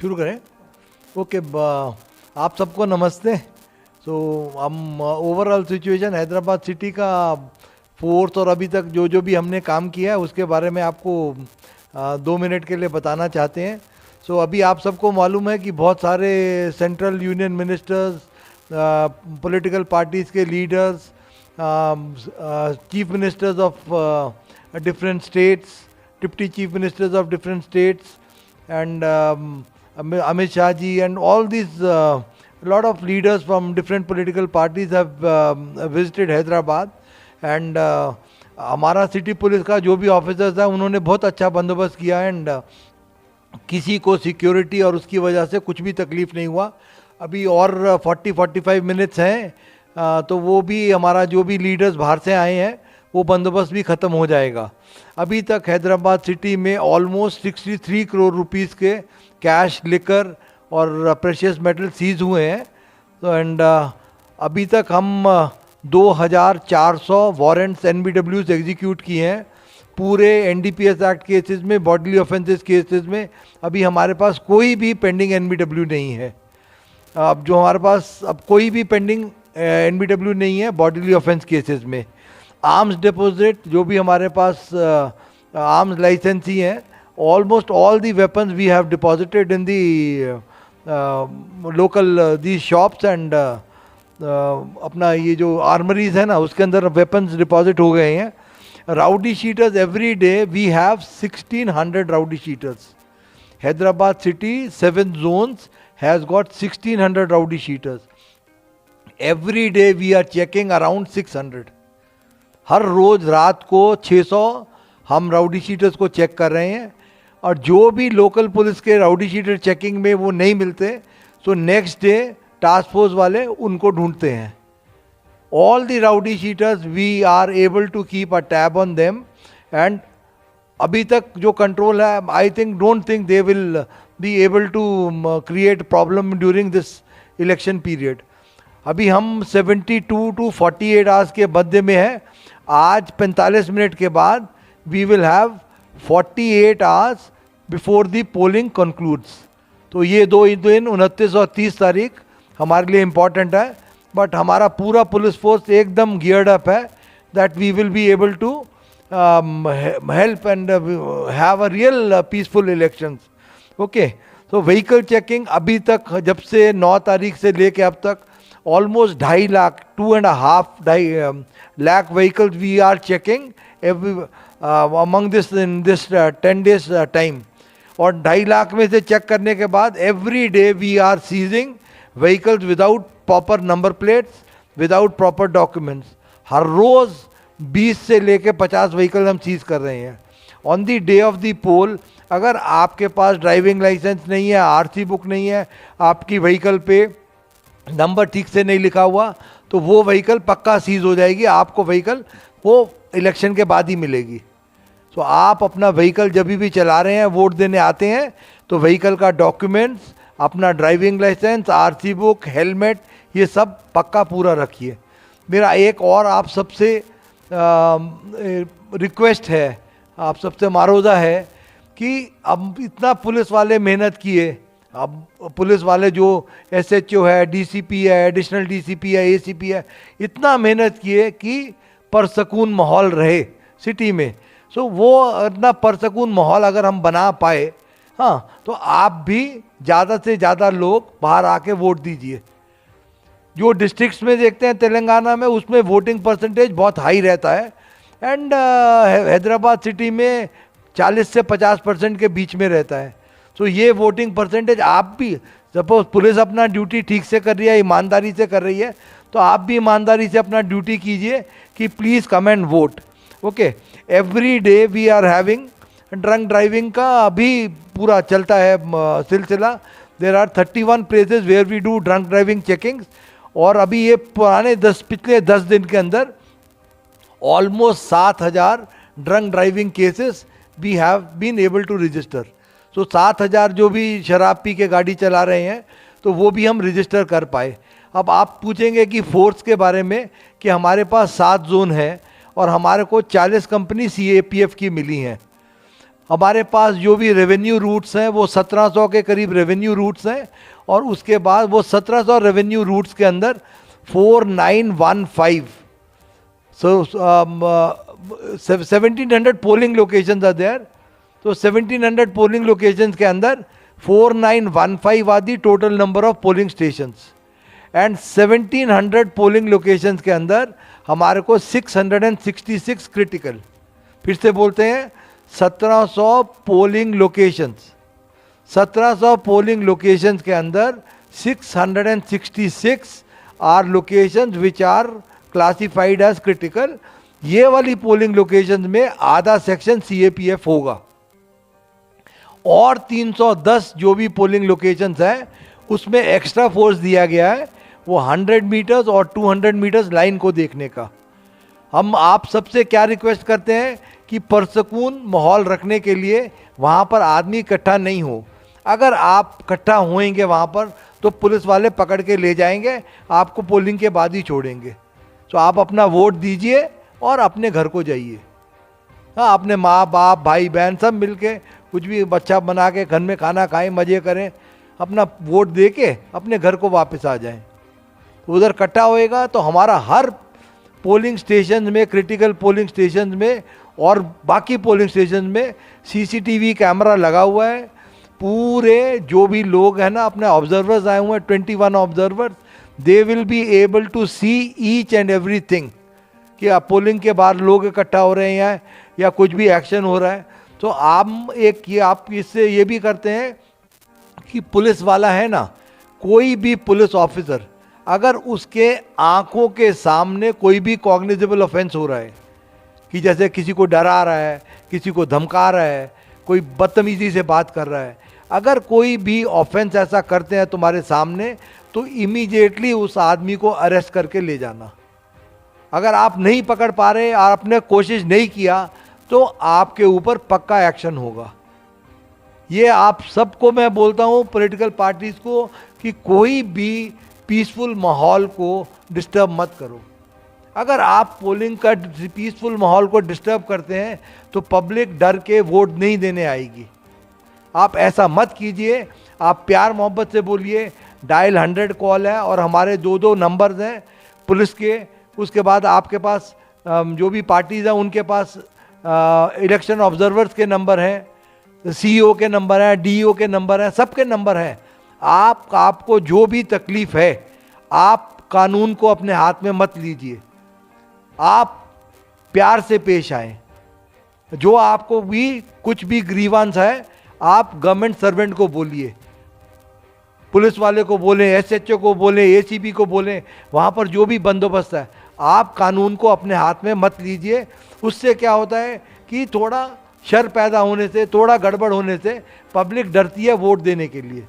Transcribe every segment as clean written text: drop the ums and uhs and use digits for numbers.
शुरू करें। ओके, आप सबको नमस्ते। सो हम ओवरऑल सिचुएशन हैदराबाद सिटी का फोर्थ और अभी तक जो जो भी हमने काम किया है उसके बारे में आपको 2 मिनट के लिए बताना चाहते हैं। सो अभी आप सबको मालूम है कि बहुत सारे central union ministers, political parties के leaders, chief ministers of different states, deputy chief ministers of different states and Amit Shah ji and all these lot of leaders from different political parties have visited Hyderabad and हमारा city police का जो भी officers है उन्होंने बहुत अच्छा बंदोबस्त किया एंड किसी को सिक्योरिटी और उसकी वजह से कुछ भी तकलीफ नहीं हुआ। अभी और 40-45 मिनट्स हैं तो वो भी हमारा जो भी लीडर्स बाहर से आए हैं वो बंदोबस्त भी ख़त्म हो जाएगा। अभी तक हैदराबाद सिटी में ऑलमोस्ट 63 करोड़ रुपीस के कैश, लिकर और प्रेशियस मेटल सीज हुए हैं। तो एंड अभी तक हम 2400 वारंट्स NBWs एग्जीक्यूट किए हैं। पूरे NDPS एक्ट केसेस में, बॉडीली ऑफेंसेस केसेस में अभी हमारे पास कोई भी पेंडिंग NBW नहीं है। अब जो हमारे पास अब कोई भी पेंडिंग NBW नहीं है बॉडीली ऑफेंस केसेस में। आर्म्स डिपॉजिट जो भी हमारे पास आर्म्स लाइसेंस ही हैं, almost all the weapons we have deposited in the local the shops and अपना ये जो आर्मरीज है ना उसके अंदर वेपन्स डिपॉजिट हो गए हैं। Rowdy sheeters every day we have 1600 rowdy sheeters. Hyderabad city 7 zones has got 1600 rowdy sheeters. Every day we are checking around 600। हर रोज़ रात को 600 हम राउडी शीटर्स को चेक कर रहे हैं और जो भी लोकल पुलिस के राउडी शीटर चेकिंग में वो नहीं मिलते तो नेक्स्ट डे टास्क फोर्स वाले उनको ढूंढते हैं। All the rowdy sheeters we are able to keep a tab on them and अभी तक जो कंट्रोल है I think don't think they will be able to create problem during this election period. अभी हम 72 to 48 आवर्स के मध्य में है। आज 45 मिनट के बाद we will have 48 hours before the polling concludes. तो ये 2 दिन 29 और 30 तारीख हमारे लिए इम्पॉर्टेंट है। बट हमारा पूरा पुलिस फोर्स एकदम गियर्ड अप है that we will be able to help and have a real peaceful elections. Okay, तो व्हीकल चेकिंग अभी तक जब से 9 तारीख से लेके अब तक almost 2.5 lakh, 2.5 lakh vehicles we are checking every among this in this 10 days time। और 2.5 लाख में से चेक करने के बाद every day we are seizing vehicles without proper number plates, without proper documents। हर रोज़ 20 से लेके 50 व्हीकल हम सीज कर रहे हैं। On the day of the poll अगर आपके पास ड्राइविंग लाइसेंस नहीं है, RC बुक नहीं है, आपकी व्हीकल पे नंबर ठीक से नहीं लिखा हुआ तो वो व्हीकल पक्का सीज हो जाएगी। आपको व्हीकल वो इलेक्शन के बाद ही मिलेगी। तो आप अपना व्हीकल जब भी चला रहे हैं, वोट देने आते हैं तो व्हीकल का डॉक्यूमेंट्स, अपना driving licence, RC book, helmet ये सब पक्का पूरा रखिए। मेरा एक और आप सबसे रिक्वेस्ट है, आप सबसे मारोजा है कि अब इतना पुलिस वाले मेहनत किए, अब पुलिस वाले जो SHO है, DCP है, एडिशनल DCP है, ACP है, इतना मेहनत किए कि परसकून माहौल रहे सिटी में। सो वो इतना परसकून माहौल अगर हम बना पाए, हाँ, तो आप भी ज़्यादा से ज़्यादा लोग बाहर आके वोट दीजिए। जो डिस्ट्रिक्ट्स में देखते हैं तेलंगाना में उसमें वोटिंग परसेंटेज बहुत हाई रहता है एंड हैदराबाद सिटी में 40 से 50% के बीच में रहता है। तो ये वोटिंग परसेंटेज आप भी, सपोज पुलिस अपना ड्यूटी ठीक से कर रही है, ईमानदारी से कर रही है, तो आप भी ईमानदारी से अपना ड्यूटी कीजिए कि please come and vote. Okay, every day we are having drunk driving का अभी पूरा चलता है सिलसिला। There are 31 places where we do drunk driving checkings और अभी ये पिछले 10 दिन के अंदर almost 7000 drunk driving cases we have been able to register. तो 7000 जो भी शराब पी के गाड़ी चला रहे हैं तो वो भी हम रजिस्टर कर पाए। अब आप पूछेंगे कि फोर्स के बारे में कि हमारे पास 7 जोन है और हमारे को 40 कंपनी CAPF की मिली हैं। हमारे पास जो भी रेवेन्यू रूट्स हैं वो 1700 के करीब रेवेन्यू रूट्स हैं, और उसके बाद वो 1700 रेवेन्यू रूट्स के अंदर 4915, so 1700 polling locations are there. तो 1700 पोलिंग लोकेशंस के अंदर 4915 are the total number of polling stations, and 1700 polling locations के अंदर हमारे को 666 क्रिटिकल, फिर से बोलते हैं 1700 पोलिंग लोकेशंस, 1700 पोलिंग लोकेशंस के अंदर 666 are locations which are classified as critical. ये वाली पोलिंग लोकेशंस में आधा सेक्शन सीएपीएफ होगा, और 310 जो भी पोलिंग लोकेशंस हैं उसमें एक्स्ट्रा फोर्स दिया गया है, वो 100 मीटर्स और 200 मीटर्स लाइन को देखने का। हम आप सबसे क्या रिक्वेस्ट करते हैं कि पुरसकून माहौल रखने के लिए वहाँ पर आदमी इकट्ठा नहीं हो। अगर आप इकट्ठा होएंगे वहाँ पर तो पुलिस वाले पकड़ के ले जाएंगे, आपको पोलिंग के बाद ही छोड़ेंगे। तो आप अपना वोट दीजिए और अपने घर को जाइए। हाँ, अपने माँ बाप भाई बहन सब मिलके कुछ भी बच्चा बना के घर में खाना खाएं, मज़े करें, अपना वोट दे के अपने घर को वापस आ जाएं। तो उधर इकट्ठा होएगा तो हमारा हर पोलिंग स्टेशन में, क्रिटिकल पोलिंग स्टेशन में और बाकी पोलिंग स्टेशन में सीसीटीवी कैमरा लगा हुआ है। पूरे जो भी लोग हैं ना, अपने ऑब्जर्वर्स आए हुए हैं, 21 observers, they will be able to see each and everything कि आप पोलिंग के बाद लोग इकट्ठा हो रहे हैं या कुछ भी एक्शन हो रहा है। तो आप इससे ये भी करते हैं कि पुलिस वाला है ना, कोई भी पुलिस ऑफिसर अगर उसके आंखों के सामने कोई भी कॉग्निजेबल ऑफेंस हो रहा है, कि जैसे किसी को डरा रहा है, किसी को धमका रहा है, कोई बदतमीजी से बात कर रहा है, अगर कोई भी ऑफेंस ऐसा करते हैं तुम्हारे सामने, तो इमीडिएटली उस आदमी को अरेस्ट करके ले जाना। अगर आप नहीं पकड़ पा रहे और आपने कोशिश नहीं किया तो आपके ऊपर पक्का एक्शन होगा। ये आप सबको मैं बोलता हूँ, पॉलिटिकल पार्टीज को, कि कोई भी पीसफुल माहौल को डिस्टर्ब मत करो। अगर आप पोलिंग का पीसफुल माहौल को डिस्टर्ब करते हैं तो पब्लिक डर के वोट नहीं देने आएगी। आप ऐसा मत कीजिए। आप प्यार मोहब्बत से बोलिए। डायल 100 कॉल है और हमारे 2 नंबर्स हैं पुलिस के। उसके बाद आपके पास जो भी पार्टीज़ हैं उनके पास इलेक्शन ऑब्जर्वर्स के नंबर हैं, सीईओ के नंबर हैं, डीईओ के नंबर हैं, सबके नंबर हैं। आपको जो भी तकलीफ़ है, आप कानून को अपने हाथ में मत लीजिए। आप प्यार से पेश आएँ। जो आपको भी कुछ भी ग्रीवांस है, आप गवर्नमेंट सर्वेंट को बोलिए, पुलिस वाले को बोलें, एसएचओ को बोलें, एसीपी को बोलें, वहाँ पर जो भी बंदोबस्त है, आप कानून को अपने हाथ में मत लीजिए। उससे क्या होता है कि थोड़ा शर पैदा होने से, थोड़ा गड़बड़ होने से पब्लिक डरती है वोट देने के लिए।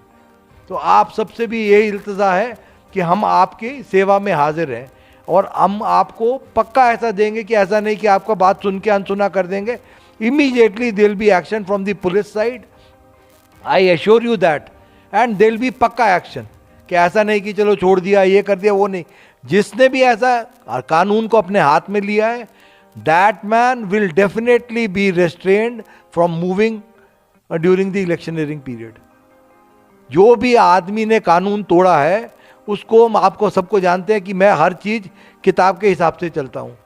तो आप सबसे भी यही इल्तजा है कि हम आपकी सेवा में हाजिर हैं और हम आपको पक्का ऐसा देंगे कि ऐसा नहीं कि आपका बात सुन के अनसुना कर देंगे। Immediately there will be action from the police side, I assure you that, and there will be पक्का एक्शन। कि ऐसा नहीं कि चलो छोड़ दिया, ये कर दिया, वो नहीं। जिसने भी ऐसा कानून को अपने हाथ में लिया है, that man will definitely be restrained from moving during the electioneering period. जो भी आदमी ने कानून तोड़ा है उसको, आपको सबको जानते हैं कि मैं हर चीज़ किताब के हिसाब से चलता हूँ,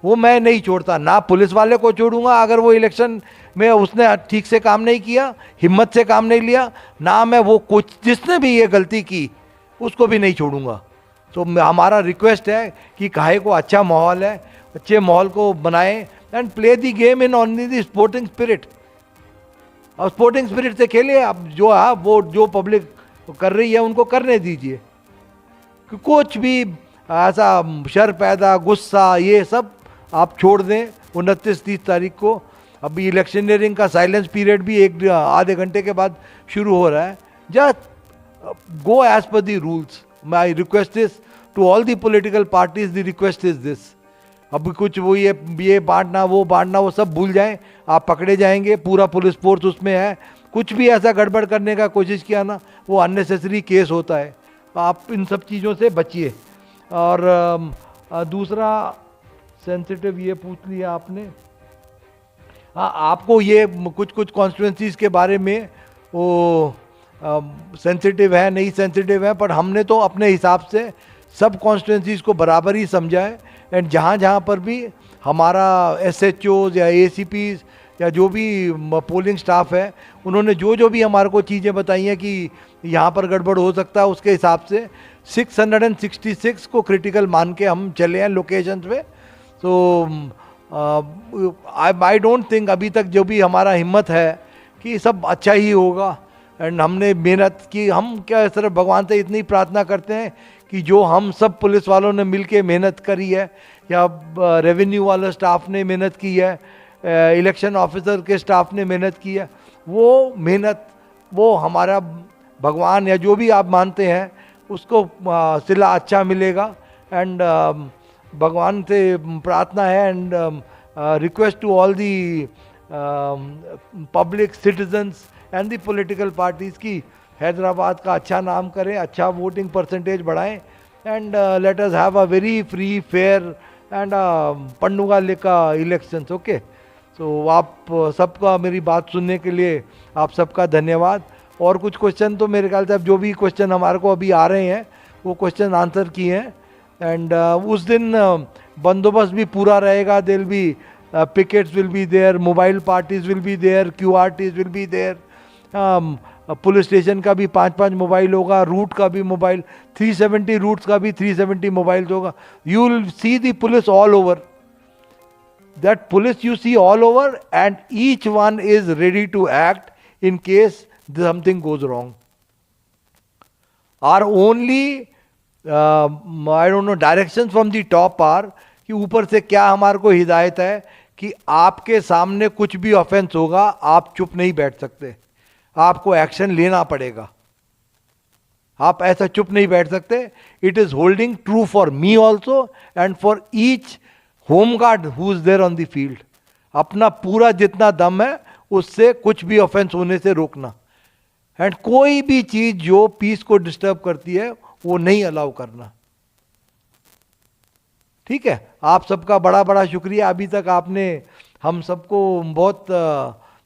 वो मैं नहीं छोड़ता। ना पुलिस वाले को छोड़ूंगा अगर वो इलेक्शन में उसने ठीक से काम नहीं किया, हिम्मत से काम नहीं लिया, ना मैं वो कुछ जिसने भी ये गलती की उसको भी नहीं छोड़ूंगा। तो हमारा रिक्वेस्ट है कि काहे को अच्छा माहौल है, अच्छे माहौल को बनाएं and play the game in only the sporting spirit. और स्पोर्टिंग स्पिरिट से खेलिए। अब जो है वो जो पब्लिक कर रही है उनको करने दीजिए। कि कुछ भी ऐसा शर पैदा, गुस्सा, ये सब आप छोड़ दें। 29-30 तारीख को अभी इलेक्शनरिंग का साइलेंस पीरियड भी आधे घंटे के बाद शुरू हो रहा है। Just go as per the rules. My request is to all the political parties, the request is this. अब कुछ वो ये बांटना वो सब भूल जाएं, आप पकड़े जाएंगे। पूरा पुलिस फोर्स उसमें है। कुछ भी ऐसा गड़बड़ करने का कोशिश किया ना, वो अननेसेसरी केस होता है। आप इन सब चीज़ों से बचिए। और दूसरा सेंसिटिव ये पूछ लिया आपने, हाँ, आपको ये कुछ कुछ कॉन्स्टिट्यूंसीज के बारे में वो सेंसिटिव है नहीं सेंसिटिव है, पर हमने तो अपने हिसाब से सब कॉन्स्टिट्यूंसीज को बराबर ही समझा है। एंड जहाँ जहाँ पर भी हमारा SHOs या ACPs या जो भी पोलिंग स्टाफ है, उन्होंने जो जो भी हमारे को चीज़ें बताई हैं कि यहाँ पर गड़बड़ हो सकता है, उसके हिसाब से 666 को क्रिटिकल मान के हम चले हैं लोकेशंस पे। तो आई डोंट थिंक अभी तक जो भी हमारा हिम्मत है कि सब अच्छा ही होगा। एंड हमने मेहनत की, हम क्या सिर्फ भगवान से इतनी प्रार्थना करते हैं कि जो हम सब पुलिस वालों ने मिलके मेहनत करी है, या रेवेन्यू वाला स्टाफ ने मेहनत की है, इलेक्शन ऑफिसर के स्टाफ ने मेहनत की है, वो मेहनत वो हमारा भगवान या जो भी आप मानते हैं उसको सिला अच्छा मिलेगा। एंड भगवान से प्रार्थना है and request to all the public citizens and the political parties की हैदराबाद का अच्छा नाम करें, अच्छा वोटिंग परसेंटेज बढ़ाएं, and let us have a very free fair and पन्नुगा लेका इलेक्शंस। ओके, तो आप सबका मेरी बात सुनने के लिए आप सबका धन्यवाद। और कुछ क्वेश्चन तो मेरे ख्याल से अब जो भी क्वेश्चन हमारे को अभी आ रहे हैं वो क्वेश्चन आंसर किए हैं। एंड उस दिन बंदोबस्त भी पूरा रहेगा, दिल भी pickets will be there, mobile parties will be there, QRTs will be there, police station का भी 5-5 मोबाइल होगा, रूट का भी मोबाइल, 370 रूट्स का भी 370 मोबाइल्स होगा। You will see the police all over, that police you see all over and each one is ready to act in case something goes wrong. Our only I don't know directions from the top are कि ऊपर से क्या हमारे को हिदायत है कि आपके सामने कुछ भी ऑफेंस होगा, आप चुप नहीं बैठ सकते, आपको एक्शन लेना पड़ेगा, आप ऐसा चुप नहीं बैठ सकते। It is holding true for me also and for each home guard who is there on the field. अपना पूरा जितना दम है उससे कुछ भी ऑफेंस होने से रोकना, एंड कोई भी चीज जो पीस को डिस्टर्ब करती है वो नहीं अलाउ करना। ठीक है, आप सबका बड़ा बड़ा शुक्रिया। अभी तक आपने हम सबको बहुत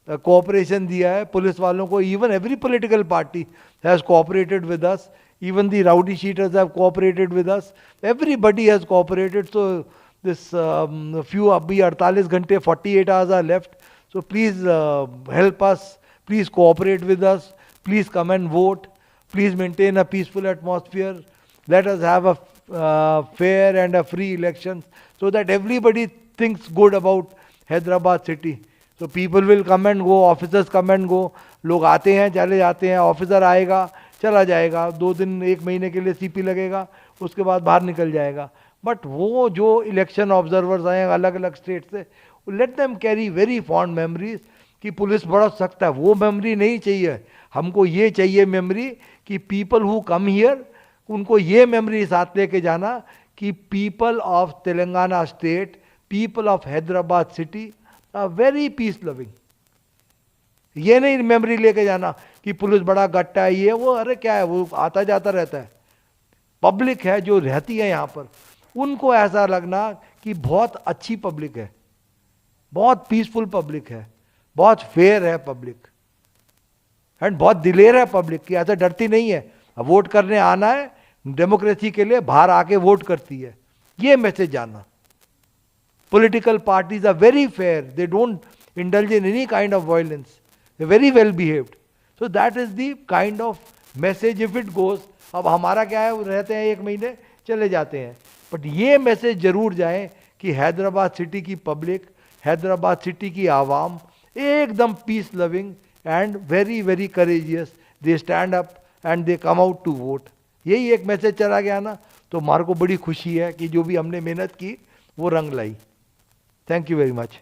कोऑपरेशन दिया है, पुलिस वालों को। Even every political party has cooperated with us, even the rowdy sheeters have cooperated with us, everybody has cooperated. So this few अभी 48 घंटे 48 hours are left, so please help us, please cooperate with us, please come and vote, please maintain a peaceful atmosphere, let us have a fair and a free election so that everybody thinks good about Hyderabad city. So people will come and go, officers come and go, लोग आते हैं चले जाते हैं, officer आएगा चला जाएगा, 2 दिन 1 महीने के लिए CP लगेगा, उसके बाद बाहर निकल जाएगा। बट वो जो इलेक्शन ऑब्जर्वर्स आए अलग अलग स्टेट से, let them carry very fond memories कि पुलिस बड़ा सख्त है, वो मेमोरी नहीं चाहिए हमको। ये चाहिए मेमोरी कि पीपल हु कम हियर, उनको ये मेमोरी साथ लेके जाना कि people of Telangana state, people of Hyderabad city are very peace loving. ये नहीं मेमोरी लेके जाना कि पुलिस बड़ा गट्टा है, ये वो, अरे क्या है, वो आता जाता रहता है। पब्लिक है जो रहती है यहाँ पर, उनको ऐसा लगना कि बहुत अच्छी पब्लिक है, बहुत पीसफुल पब्लिक है, बहुत फेयर है पब्लिक, एंड बहुत दिलेर है पब्लिक की, ऐसा डरती नहीं है। अब वोट करने आना है डेमोक्रेसी के लिए, बाहर आके वोट करती है, ये मैसेज जाना। Political parties are very fair, they don't indulge in any kind of violence, they very well behaved. So that is the kind of message if it goes. अब हमारा क्या है, रहते हैं 1 महीने चले जाते हैं, बट ये मैसेज जरूर जाए कि हैदराबाद सिटी की पब्लिक, हैदराबाद सिटी की आवाम एकदम peace loving and very very courageous, they stand up and they come out to vote. यही एक मैसेज चला गया ना, तो हमारे को बड़ी खुशी है कि जो भी हमने मेहनत की वो रंग लाई। Thank you very much.